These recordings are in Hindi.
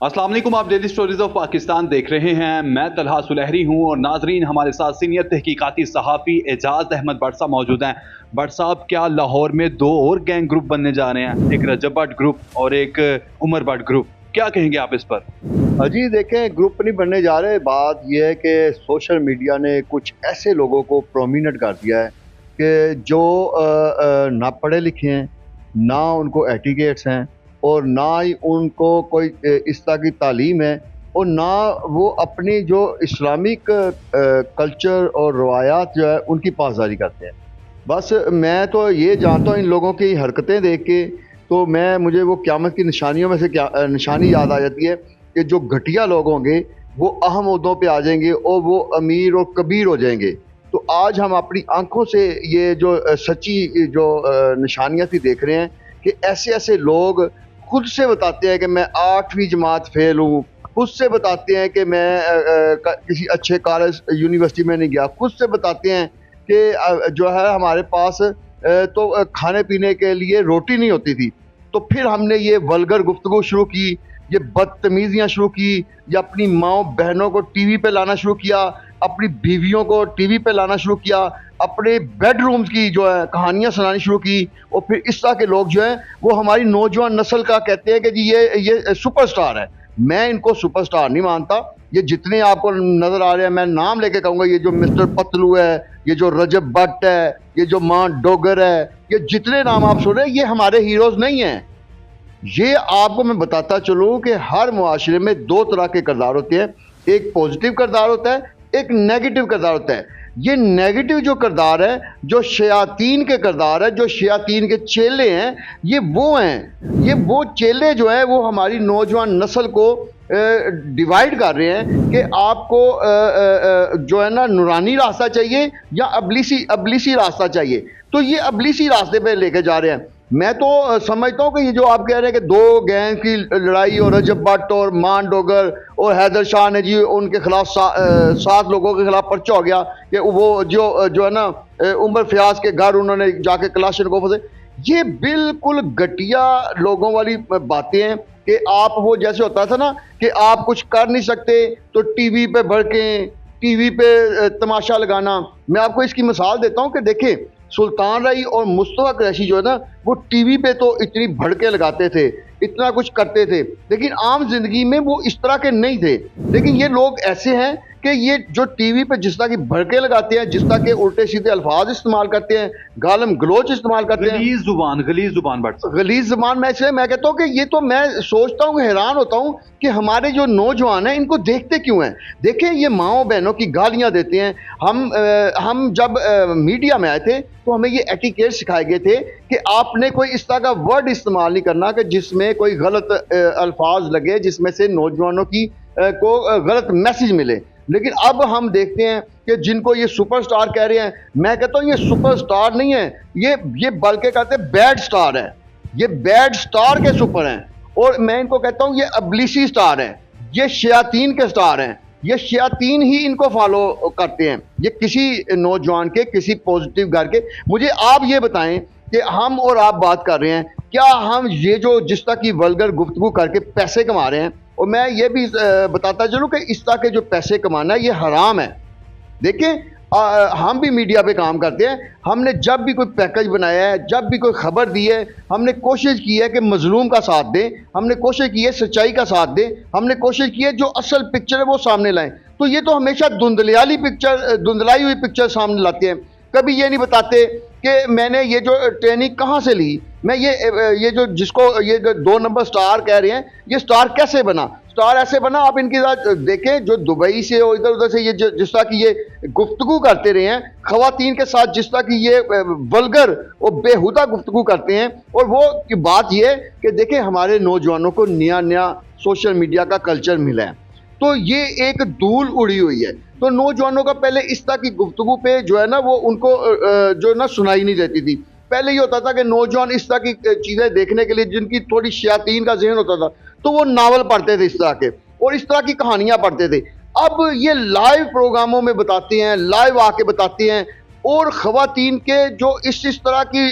अस्सलाम वालेकुम, आप डेली स्टोरीज ऑफ पाकिस्तान देख रहे हैं। मैं तलहा सुलहरी हूं और नाजरीन, हमारे साथ सीनियर तहकीकाती सहाफ़ी एजाज अहमद भट्ट साहब मौजूद हैं। भट्ट साहब, क्या लाहौर में दो और गैंग ग्रुप बनने जा रहे हैं, एक रजब भट्ट ग्रुप और एक उमर भट्ट ग्रुप, क्या कहेंगे आप इस पर? अजी देखें, ग्रुप नहीं बनने जा रहे। बात यह है कि सोशल मीडिया ने कुछ ऐसे लोगों को प्रोमिनेंट कर दिया है कि जो ना पढ़े लिखे हैं, ना उनको एटिकेट्स हैं और ना ही उनको कोई इस तरह की तालीम है और ना वो अपनी जो इस्लामिक कल्चर और रवायात जो है उनकी पासदारी करते हैं। बस मैं तो ये जानता हूँ इन लोगों की हरकतें देख के, तो मुझे वो क़यामत की निशानियों में से क्या निशानी याद आ जाती है कि जो घटिया लोग होंगे वो अहम ओहदों पे आ जाएंगे और वो अमीर और कबीर हो जाएंगे। तो आज हम अपनी आंखों से ये जो सच्ची जो निशानियाँ थी देख रहे हैं कि ऐसे ऐसे लोग खुद से बताते हैं कि मैं 8वीं जमात फेल हूँ, खुद से बताते हैं कि मैं किसी अच्छे कॉलेज यूनिवर्सिटी में नहीं गया, खुद से बताते हैं कि जो है हमारे पास तो खाने पीने के लिए रोटी नहीं होती थी। तो फिर हमने ये वल्गर गुफ्तगू शुरू की, ये बदतमीजियाँ शुरू की, या अपनी माँ बहनों को टीवी पे लाना शुरू किया, अपनी बीवियों को टीवी पे लाना शुरू किया, अपने बेडरूम्स की जो है कहानियाँ सुनानी शुरू की। और फिर इस तरह के लोग जो हैं वो हमारी नौजवान नस्ल का कहते हैं कि जी ये सुपरस्टार है। मैं इनको सुपरस्टार नहीं मानता। ये जितने आपको नज़र आ रहे हैं, मैं नाम लेके कहूँगा, ये जो मिस्टर पतलू है, ये जो रजब भट्ट है, ये जो मां डोगर है, ये जितने नाम आप सुन रहे हैं, ये हमारे हीरोज़ नहीं हैं। ये आपको मैं बताता चलूँ कि हर मुआशरे में दो तरह के किरदार होते हैं। एक पॉजिटिव किरदार होता है, एक नेगेटिव किरदार होता है। ये नेगेटिव जो किरदार है, जो शयातीन के किरदार है, जो शयातीन के चेले हैं, ये वो हैं। ये वो चेले जो हैं वो हमारी नौजवान नस्ल को डिवाइड कर रहे हैं कि आपको जो है ना नूरानी रास्ता चाहिए या अबलीसी रास्ता चाहिए। तो ये अबलीसी रास्ते पे लेके जा रहे हैं। मैं तो समझता हूँ कि ये जो आप कह रहे हैं कि दो गैंग की लड़ाई और रजब भट्ट और मान डोगर और हैदर शाह ने जी उनके खिलाफ 7 लोगों के खिलाफ पर्चा हो गया कि वो जो है ना उमर फयाज के घर उन्होंने जाके कलाशनकोव फंसे। ये बिल्कुल घटिया लोगों वाली बातें हैं कि आप वो जैसे होता था ना कि आप कुछ कर नहीं सकते तो टीवी पे भड़कें, टीवी पे तमाशा लगाना। मैं आपको इसकी मिसाल देता हूँ कि देखिए, सुल्तान रई और मुस्तफा कुरैशी जो है ना वो टीवी पे तो इतनी भड़के लगाते थे, इतना कुछ करते थे, लेकिन आम जिंदगी में वो इस तरह के नहीं थे। लेकिन ये लोग ऐसे हैं कि ये जो टीवी पे जिस तरह की भड़के लगाते हैं, जिस तरह के उल्टे सीधे अल्फाज इस्तेमाल करते हैं, गालम गलोच इस्तेमाल करते हैं, गलीज जुबान भट्ट साहब। गलीज ज़बान। मैं कहता हूँ कि ये तो मैं सोचता हूँ, हैरान होता हूँ कि हमारे जो नौजवान हैं इनको देखते क्यों हैं। देखें, ये माओ बहनों की गालियाँ देते हैं। हम जब मीडिया में आए थे तो हमें ये एटिकेट सिखाए गए थे कि आपने कोई इस तरह का वर्ड इस्तेमाल नहीं करना कि जिसमें कोई गलत अल्फाज लगे, जिसमें से नौजवानों की को गलत मैसेज मिले। लेकिन अब हम देखते हैं कि जिनको ये सुपरस्टार कह रहे हैं, मैं कहता हूँ ये सुपरस्टार नहीं है, ये बल्कि कहते हैं बैड स्टार है। ये बैड स्टार के सुपर हैं और मैं इनको कहता हूँ ये अबलीसी स्टार हैं, ये शयातीन के स्टार हैं। ये शयातीन ही इनको फॉलो करते हैं, ये किसी नौजवान के, किसी पॉजिटिव घर के। मुझे आप ये बताएं कि हम और आप बात कर रहे हैं, क्या हम ये जो जिस तरह की वल्गर गुफ्तगू करके पैसे कमा रहे हैं, और मैं ये भी बताता चलूँ कि इस तरह के जो पैसे कमाना है ये हराम है। देखिए, हम भी मीडिया पे काम करते हैं। हमने जब भी कोई पैकेज बनाया है, जब भी कोई खबर दी है, हमने कोशिश की है कि मजलूम का साथ दें, हमने कोशिश की है सच्चाई का साथ दें, हमने कोशिश की है जो असल पिक्चर है वो सामने लाएं। तो ये तो हमेशा धुंधलाई हुई पिक्चर सामने लाते हैं। कभी ये नहीं बताते कि मैंने ये जो ट्रेनिंग कहाँ से ली, मैं ये जो जिसको ये जो 2 नंबर स्टार कह रहे हैं, ये स्टार कैसे बना। स्टार ऐसे बना, आप इनकी साथ देखें, जो दुबई से और इधर उधर से ये जिस तरह की ये गुफ्तगू करते रहे हैं खवातीन के साथ, जिस तरह की ये वल्गर और बेहुदा गुफ्तगू करते हैं। और वो की बात ये कि देखें, हमारे नौजवानों को नया नया सोशल मीडिया का कल्चर मिला है, तो ये एक धूल उड़ी हुई है। तो नौजवानों का पहले इस तरह की गुफ्तगू पे जो है ना वो उनको जो ना सुनाई नहीं देती थी। पहले ये होता था कि नौजवान इस तरह की चीज़ें देखने के लिए, जिनकी थोड़ी शयातीन का जहन होता था, तो वो नावल पढ़ते थे इस तरह के और इस तरह की कहानियां पढ़ते थे। अब ये लाइव प्रोग्रामों में बताते हैं, लाइव आके बताते हैं, और खवातीन के जो इस तरह की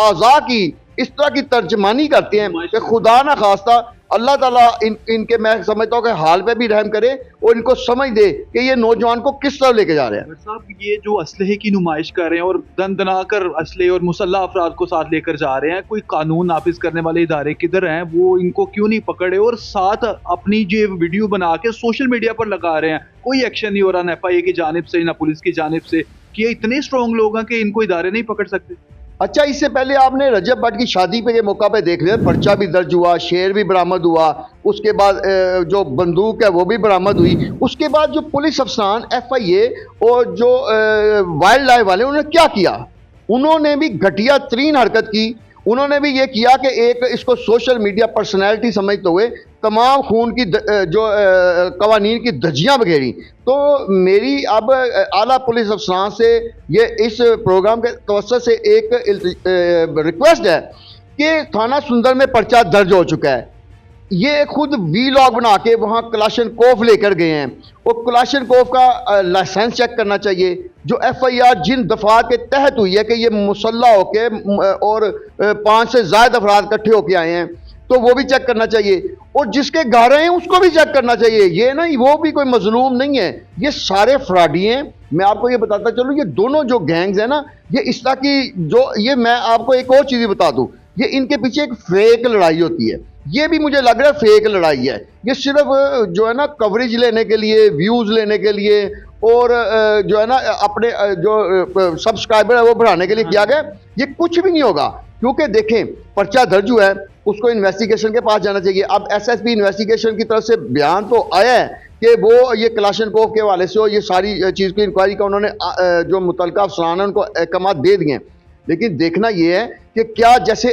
आज़ा की इस तरह की तर्जमानी करते हैं कि खुदा ना खास्ता अल्लाह ताला इनके मैं समझता हूँ कि हाल पे भी रहम करे और इनको समझ दे कि ये नौजवान को किस तरफ लेके जा रहे हैं। साहब ये जो असलहे की नुमाइश कर रहे हैं और दंदनाकर असले और मुसल्लह अफराद को साथ लेकर जा रहे हैं, कोई कानून नाफिज करने वाले इदारे किधर हैं? वो इनको क्यों नहीं पकड़े और साथ अपनी जो वीडियो बना के सोशल मीडिया पर लगा रहे हैं? कोई एक्शन नहीं हो रहा, ना FIA की जानिब से ना पुलिस की जानिब से, कि ये इतने स्ट्रॉन्ग लोग हैं कि इनको इदारे नहीं पकड़ सकते। अच्छा, इससे पहले आपने रजब भट्ट की शादी पे के मौका पे देख लिया, पर्चा भी दर्ज हुआ, शेर भी बरामद हुआ, उसके बाद जो बंदूक है वो भी बरामद हुई। उसके बाद जो पुलिस अफसरान FIA और जो वाइल्ड लाइफ वाले उन्होंने क्या किया? उन्होंने भी घटिया तरीन हरकत की। उन्होंने भी ये किया कि एक इसको सोशल मीडिया पर्सनैलिटी समझते हुए तमाम खून की जो कवानीन की धज्जियाँ बखेरी। तो मेरी अब आला पुलिस अफसरान से ये इस प्रोग्राम के तवज्जो से एक रिक्वेस्ट है कि थाना सुंदर में पर्चा दर्ज हो चुका है। ये खुद वीलॉग बना के वहाँ कलाशनकोफ लेकर गए हैं और कलाशनकोफ का लाइसेंस चेक करना चाहिए। जो FIR जिन दफात के तहत हुई है कि ये मुसल्ला होके और 5 से ज़्यादा अफराद इकट्ठे होके आए हैं, तो वो भी चेक करना चाहिए और जिसके घर हैं उसको भी चेक करना चाहिए। ये ना वो भी कोई मजलूम नहीं है, ये सारे फ्रॉडी हैं। मैं आपको ये बताता चलूँ, ये दोनों जो गैंग्स हैं ना, ये इस तरह की जो ये मैं आपको एक और चीज़ बता दूँ, ये इनके पीछे एक फेक लड़ाई होती है। ये भी मुझे लग रहा है फेक लड़ाई है। ये सिर्फ जो है ना कवरेज लेने के लिए, व्यूज़ लेने के लिए और जो है ना अपने जो सब्सक्राइबर है वो बढ़ाने के लिए किया गया। ये कुछ भी नहीं होगा, क्योंकि देखें पर्चा दर्ज हुआ है, उसको इन्वेस्टिगेशन के पास जाना चाहिए। अब SSP इन्वेस्टिगेशन की तरफ से बयान तो आया है कि वो ये कलाशनकोफ के हवाले से ये सारी चीज़ की इंक्वायरी का उन्होंने जो मुतलका अफसरान है उनको अहकाम दे दिए हैं। लेकिन देखना ये है कि क्या जैसे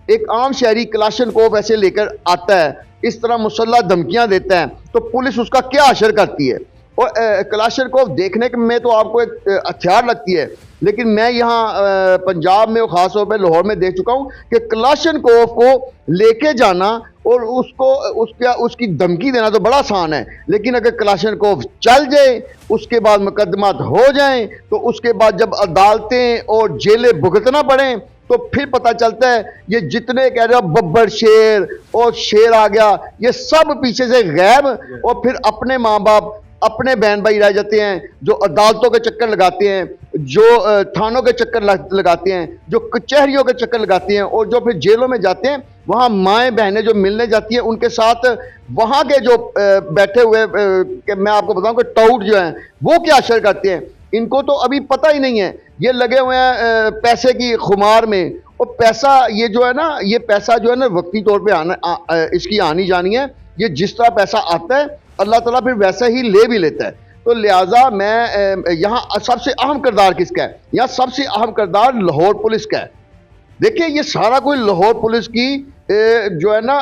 एक आम शहरी कलाशनकोफ ऐसे लेकर आता है, इस तरह मुसल्लह धमकियां देता है, तो पुलिस उसका क्या असर करती है? और कलाशनकोफ देखने में तो आपको एक हथियार लगती है, लेकिन मैं यहाँ पंजाब में और ख़ास तौर पर लाहौर में देख चुका हूँ कि कलाशनकोफ को लेके जाना और उसकी धमकी देना तो बड़ा आसान है, लेकिन अगर कलाशनकोफ चल जाए, उसके बाद मुकदमात हो जाएं, तो उसके बाद जब अदालतें और जेलें भुगतना पड़ें, तो फिर पता चलता है ये जितने कह रहे हो बब्बर शेर और शेर आ गया, ये सब पीछे से गायब और फिर अपने माँ बाप अपने बहन भाई रह जाते हैं, जो अदालतों के चक्कर लगाते हैं, जो थानों के चक्कर लगाते हैं, जो कचहरियों के चक्कर लगाते हैं और जो फिर जेलों में जाते हैं, वहाँ माएँ बहनें जो मिलने जाती हैं उनके साथ वहाँ के जो बैठे हुए मैं आपको बताऊँ कि टाउट जो हैं वो क्या असर करते हैं। इनको तो अभी पता ही नहीं है, ये लगे हुए हैं पैसे की खुमार में। और पैसा ये जो है ना, ये पैसा जो है ना वक्ती तौर पे इसकी आनी जानी है। ये जिस तरह पैसा आता है अल्लाह ताला फिर वैसा ही ले भी लेता है। तो लिहाजा मैं यहाँ सबसे अहम किरदार किसका है? यहाँ सबसे अहम किरदार लाहौर पुलिस का है। देखिए ये सारा कोई लाहौर पुलिस की जो है ना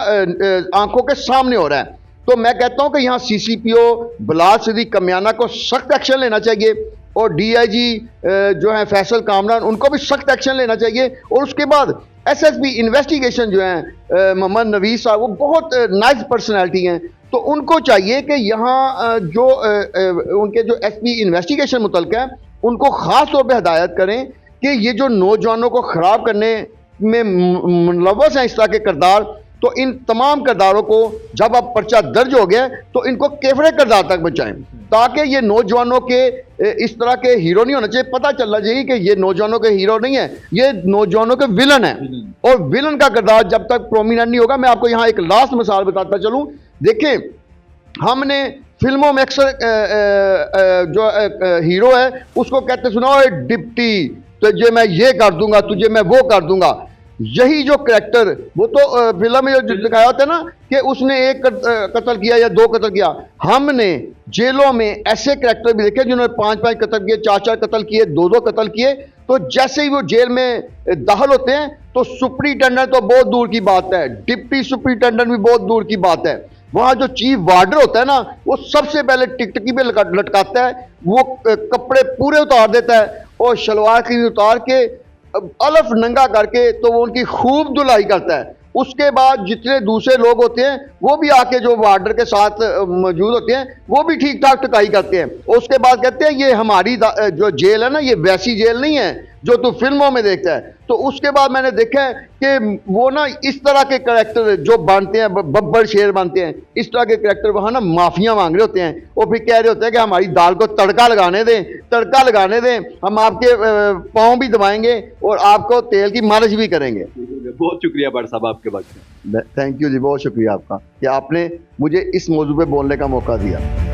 आंखों के सामने हो रहा है। तो मैं कहता हूँ कि यहाँ CCPO बिलाल सिद्दीक कमियाना को सख्त एक्शन लेना चाहिए और DIG जो है फैसल कामरान उनको भी सख्त एक्शन लेना चाहिए। और उसके बाद SSP इन्वेस्टिगेशन जो है मोहम्मद नवीस साहब, वो बहुत नाइस पर्सनैलिटी हैं, तो उनको चाहिए कि यहाँ जो उनके जो SP इन्वेस्टिगेशन मुतल्लिक़ है उनको ख़ास तौर पर हिदायत करें कि ये जो नौजवानों को ख़राब करने में मुलव्वस हैं इस तरह के किरदार, तो इन तमाम किरदारों को जब अब पर्चा दर्ज हो गया तो इनको केफरे किरदार तक बचाएं, ताकि ये नौजवानों के इस तरह के हीरो नहीं होना चाहिए। पता चलना चाहिए कि ये नौजवानों के हीरो नहीं है, ये नौजवानों के विलन है। और विलन का किरदार जब तक प्रोमिनेंट नहीं होगा, मैं आपको यहाँ एक लास्ट मिसाल बताता चलूँ। देखें हमने फिल्मों में अक्सर जो हीरो है उसको कहते सुना डिप्टी, तुझे मैं ये कर दूंगा, तुझे मैं वो कर दूंगा। यही जो करैक्टर, वो तो फिल्म में जो दिखाया होता है ना कि उसने एक कत्ल किया या 2 कत्ल किया, हमने जेलों में ऐसे करैक्टर भी देखे जिन्होंने 5-5 कत्ल किए, 4-4 कत्ल किए, 2-2 कत्ल किए। तो जैसे ही वो जेल में दाखिल होते हैं तो सुपरिटेंडेंट तो बहुत दूर की बात है, डिप्टी सुपरिटेंडेंट भी बहुत दूर की बात है, वहाँ जो चीफ वार्डर होता है ना, वो सबसे पहले टिकटकी पे लटकाता है, वो कपड़े पूरे उतार देता है और शलवार की उतार के अलफ नंगा करके तो वो उनकी खूब धुलाई करता है। उसके बाद जितने दूसरे लोग होते हैं वो भी आके जो वार्डर के साथ मौजूद होते हैं वो भी ठीक ठाक टकाई करते हैं। और उसके बाद कहते हैं ये हमारी जो जेल है ना, ये वैसी जेल नहीं है जो तू फिल्मों में देखता है। तो उसके बाद मैंने देखा है कि वो ना इस तरह के करैक्टर जो बनते हैं, बब्बर शेर बनते हैं, इस तरह के करैक्टर वहाँ ना माफिया मांग रहे होते हैं। वो फिर कह रहे होते हैं कि हमारी दाल को तड़का लगाने दें, तड़का लगाने दें, हम आपके पाँव भी दबाएंगे और आपको तेल की मालिश भी करेंगे। बहुत शुक्रिया भट्ट साहब आपके वक्त में। थैंक यू जी, बहुत शुक्रिया आपका कि आपने मुझे इस मौजू पे बोलने का मौका दिया।